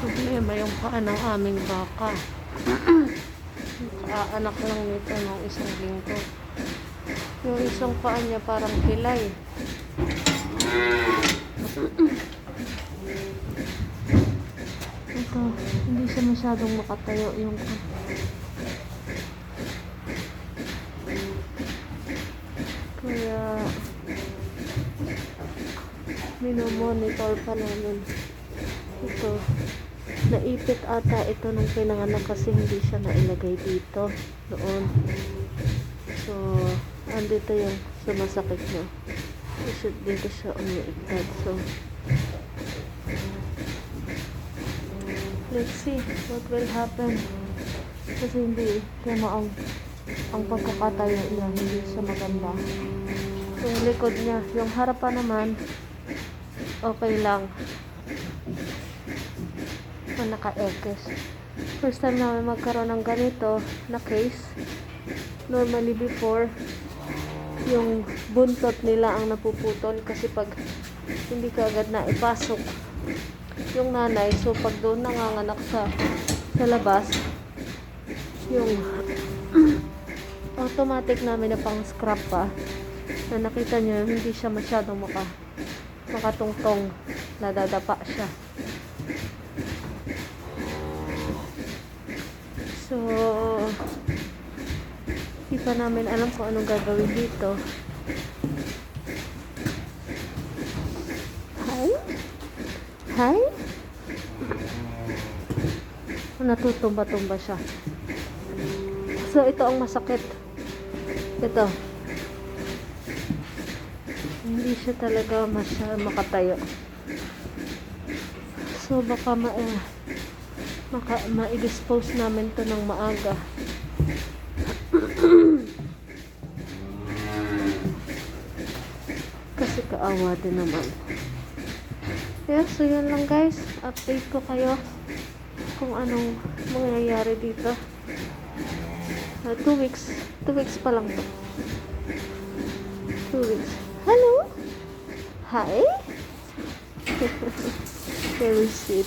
Problema yung paa ng aming baka. Anak lang nito ng isang linggo. Yung isang paa niya parang kilay. Ito, hindi siya masyadong makatayo yung kaya minomonitor pa namin. Ito, naipit ata ito nung pinanganak kasi hindi siya nailagay dito noon. So, andito yung sumasakit niya. Dito siya umiiktad. So, let's see what will happen. Kasi hindi kaya ang pagkakatayo niya, hindi siya maganda. Yung likod niya, yung harapan naman, okay lang. Naka-ekes. First time namin magkaroon ng ganito na case. Normally before, yung buntot nila ang napuputol kasi pag hindi ka agad na ipasok yung nanay, so pag doon nanganganak sa labas, yung automatic namin na pang scrap pa na nakita nyo, hindi siya masyadong makatungtong, nadadapa siya. So, di pa namin alam kung anong gagawin dito. Hi? Hi? Natutumba-tumba siya. So, ito ang masakit. Ito. Hindi siya talaga makatayo. So, baka ma-dispose namin to ng maaga. Kasi kaawa din naman. Yeah, so yan lang guys. Update ko kayo kung anong mangyayari dito. 2 weeks. 2 weeks pa lang to. 2 weeks. Hello? Hi? Very sweet.